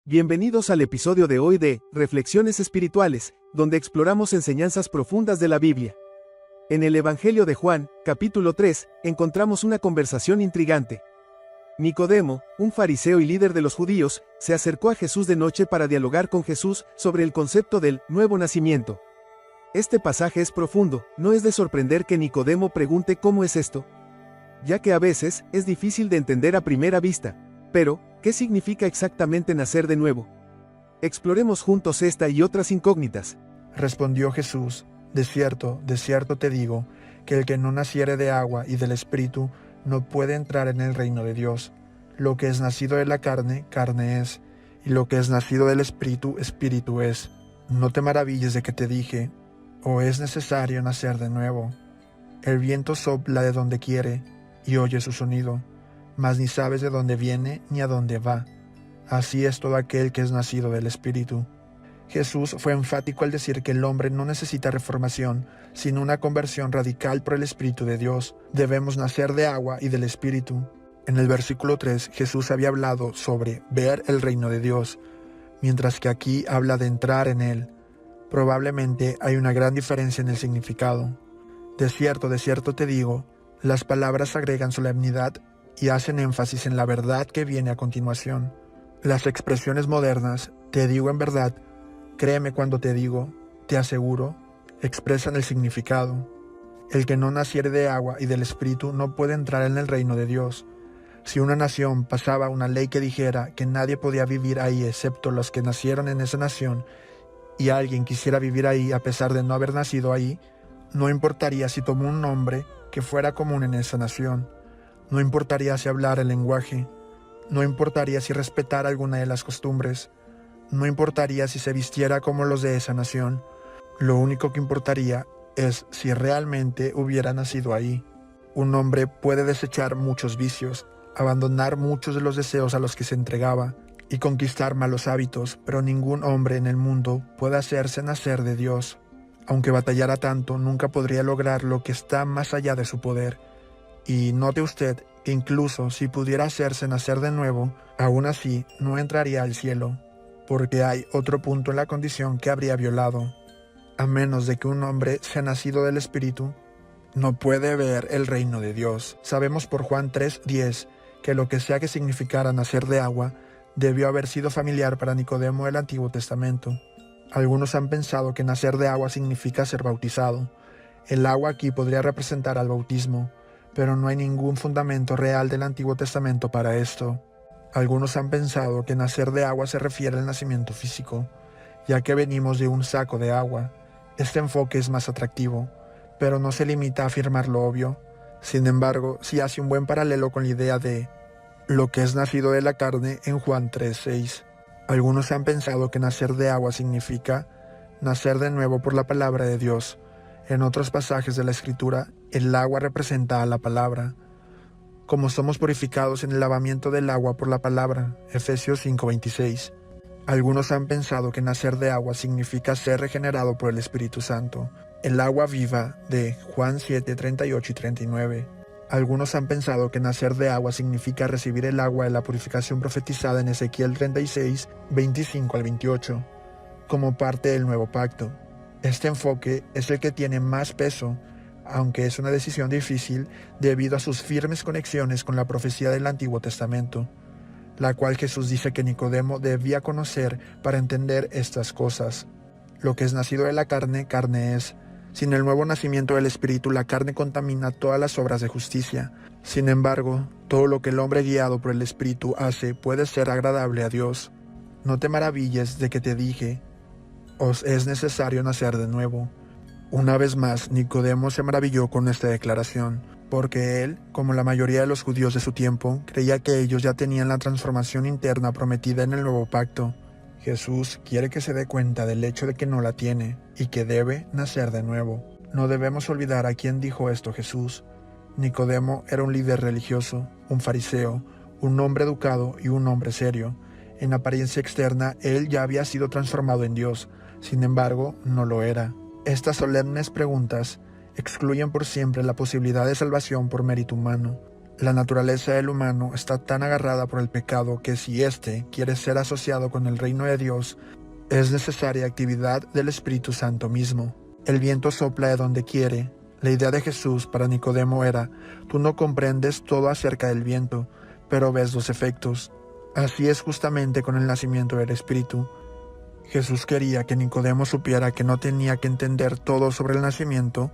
Bienvenidos al episodio de hoy de Reflexiones Espirituales, donde exploramos enseñanzas profundas de la Biblia. En el Evangelio de Juan, capítulo 3, encontramos una conversación intrigante. Nicodemo, un fariseo y líder de los judíos, se acercó a Jesús de noche para dialogar con Jesús sobre el concepto del nuevo nacimiento. Este pasaje es profundo, no es de sorprender que Nicodemo pregunte cómo es esto, ya que a veces es difícil de entender a primera vista. Pero, ¿qué significa exactamente nacer de nuevo? Exploremos juntos esta y otras incógnitas. Respondió Jesús: de cierto te digo, que el que no naciere de agua y del Espíritu no puede entrar en el reino de Dios. Lo que es nacido de la carne, carne es, y lo que es nacido del Espíritu, Espíritu es. No te maravilles de que te dije, es necesario nacer de nuevo. El viento sopla de donde quiere, y oye su sonido, mas ni sabes de dónde viene ni a dónde va. Así es todo aquel que es nacido del Espíritu. Jesús fue enfático al decir que el hombre no necesita reformación, sino una conversión radical por el Espíritu de Dios. Debemos nacer de agua y del Espíritu. En el versículo 3, Jesús había hablado sobre ver el reino de Dios, mientras que aquí habla de entrar en él. Probablemente hay una gran diferencia en el significado. De cierto te digo, las palabras agregan solemnidad y hacen énfasis en la verdad que viene a continuación. Las expresiones modernas, te digo en verdad, créeme cuando te digo, te aseguro, expresan el significado. El que no naciere de agua y del Espíritu no puede entrar en el reino de Dios. Si una nación pasaba una ley que dijera que nadie podía vivir ahí excepto los que nacieron en esa nación, y alguien quisiera vivir ahí a pesar de no haber nacido ahí, no importaría si tomó un nombre que fuera común en esa nación. No importaría si hablara el lenguaje, no importaría si respetara alguna de las costumbres, no importaría si se vistiera como los de esa nación. Lo único que importaría es si realmente hubiera nacido ahí. Un hombre puede desechar muchos vicios, abandonar muchos de los deseos a los que se entregaba y conquistar malos hábitos, pero ningún hombre en el mundo puede hacerse nacer de Dios. Aunque batallara tanto, nunca podría lograr lo que está más allá de su poder. Y note usted que incluso si pudiera hacerse nacer de nuevo, aún así no entraría al cielo, porque hay otro punto en la condición que habría violado. A menos de que un hombre sea nacido del Espíritu, no puede ver el reino de Dios. Sabemos por Juan 3:10 que lo que sea que significara nacer de agua debió haber sido familiar para Nicodemo del Antiguo Testamento. Algunos han pensado que nacer de agua significa ser bautizado. El agua aquí podría representar al bautismo, pero no hay ningún fundamento real del Antiguo Testamento para esto. Algunos han pensado que nacer de agua se refiere al nacimiento físico, ya que venimos de un saco de agua. Este enfoque es más atractivo, pero no se limita a afirmar lo obvio. Sin embargo, sí hace un buen paralelo con la idea de lo que es nacido de la carne en Juan 3:6. Algunos han pensado que nacer de agua significa nacer de nuevo por la palabra de Dios. En otros pasajes de la Escritura, el agua representa a la palabra. Como somos purificados en el lavamiento del agua por la palabra, Efesios 5:26. Algunos han pensado que nacer de agua significa ser regenerado por el Espíritu Santo, el agua viva de Juan 7:38 y 39. Algunos han pensado que nacer de agua significa recibir el agua de la purificación profetizada en Ezequiel 36:25 al 28, como parte del nuevo pacto. Este enfoque es el que tiene más peso, aunque es una decisión difícil debido a sus firmes conexiones con la profecía del Antiguo Testamento, la cual Jesús dice que Nicodemo debía conocer para entender estas cosas. Lo que es nacido de la carne, carne es. Sin el nuevo nacimiento del Espíritu, la carne contamina todas las obras de justicia. Sin embargo, todo lo que el hombre guiado por el Espíritu hace puede ser agradable a Dios. No te maravilles de que te dije, os es necesario nacer de nuevo. Una vez más, Nicodemo se maravilló con esta declaración, porque él, como la mayoría de los judíos de su tiempo, creía que ellos ya tenían la transformación interna prometida en el nuevo pacto. Jesús quiere que se dé cuenta del hecho de que no la tiene y que debe nacer de nuevo. No debemos olvidar a quién dijo esto Jesús. Nicodemo era un líder religioso, un fariseo, un hombre educado y un hombre serio. En apariencia externa, él ya había sido transformado en Dios, sin embargo, no lo era. Estas solemnes preguntas excluyen por siempre la posibilidad de salvación por mérito humano. La naturaleza del humano está tan agarrada por el pecado que si éste quiere ser asociado con el reino de Dios, es necesaria actividad del Espíritu Santo mismo. El viento sopla de donde quiere. La idea de Jesús para Nicodemo era: tú no comprendes todo acerca del viento, pero ves los efectos. Así es justamente con el nacimiento del Espíritu. Jesús quería que Nicodemo supiera que no tenía que entender todo sobre el nacimiento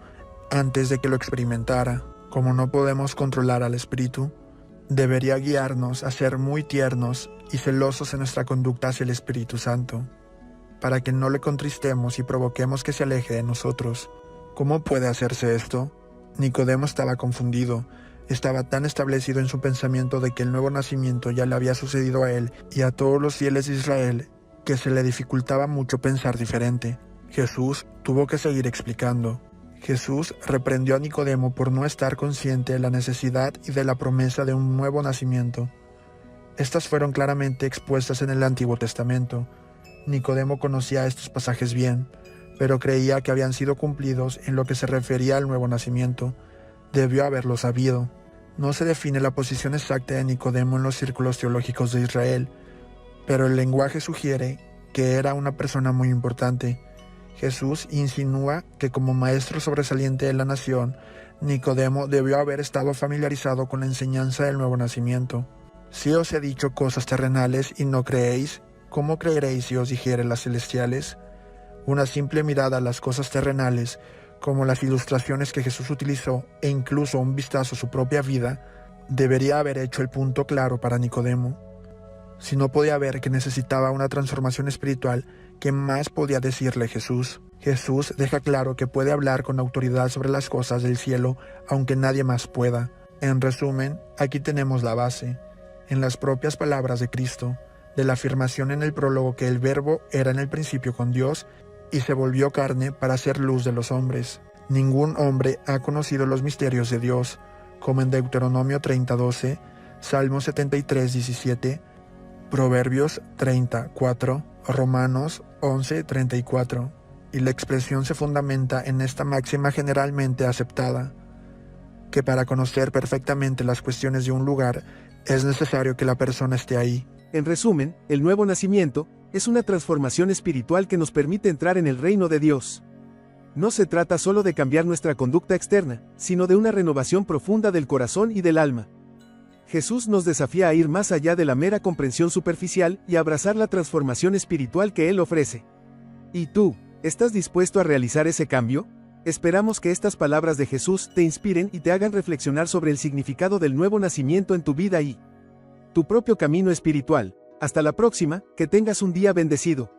antes de que lo experimentara. Como no podemos controlar al Espíritu, debería guiarnos a ser muy tiernos y celosos en nuestra conducta hacia el Espíritu Santo, para que no le contristemos y provoquemos que se aleje de nosotros. ¿Cómo puede hacerse esto? Nicodemo estaba confundido. Estaba tan establecido en su pensamiento de que el nuevo nacimiento ya le había sucedido a él y a todos los fieles de Israel, que se le dificultaba mucho pensar diferente. Jesús tuvo que seguir explicando. Jesús reprendió a Nicodemo por no estar consciente de la necesidad y de la promesa de un nuevo nacimiento. Estas fueron claramente expuestas en el Antiguo Testamento. Nicodemo conocía estos pasajes bien, pero creía que habían sido cumplidos en lo que se refería al nuevo nacimiento. Debió haberlo sabido. No se define la posición exacta de Nicodemo en los círculos teológicos de Israel, pero el lenguaje sugiere que era una persona muy importante. Jesús insinúa que como maestro sobresaliente de la nación, Nicodemo debió haber estado familiarizado con la enseñanza del nuevo nacimiento. Si os he dicho cosas terrenales y no creéis, ¿cómo creeréis si os dijere las celestiales? Una simple mirada a las cosas terrenales, como las ilustraciones que Jesús utilizó, e incluso un vistazo a su propia vida, debería haber hecho el punto claro para Nicodemo. Si no podía ver que necesitaba una transformación espiritual, ¿qué más podía decirle Jesús? Jesús deja claro que puede hablar con autoridad sobre las cosas del cielo, aunque nadie más pueda. En resumen, aquí tenemos la base, en las propias palabras de Cristo, de la afirmación en el prólogo que el Verbo era en el principio con Dios y se volvió carne para ser luz de los hombres. Ningún hombre ha conocido los misterios de Dios, como en Deuteronomio 30:12, Salmo 73:17, Proverbios 30:4, Romanos 11:34, y la expresión se fundamenta en esta máxima generalmente aceptada, que para conocer perfectamente las cuestiones de un lugar es necesario que la persona esté ahí. En resumen, el nuevo nacimiento es una transformación espiritual que nos permite entrar en el reino de Dios. No se trata solo de cambiar nuestra conducta externa, sino de una renovación profunda del corazón y del alma. Jesús nos desafía a ir más allá de la mera comprensión superficial y a abrazar la transformación espiritual que Él ofrece. ¿Y tú, estás dispuesto a realizar ese cambio? Esperamos que estas palabras de Jesús te inspiren y te hagan reflexionar sobre el significado del nuevo nacimiento en tu vida y tu propio camino espiritual. Hasta la próxima, que tengas un día bendecido.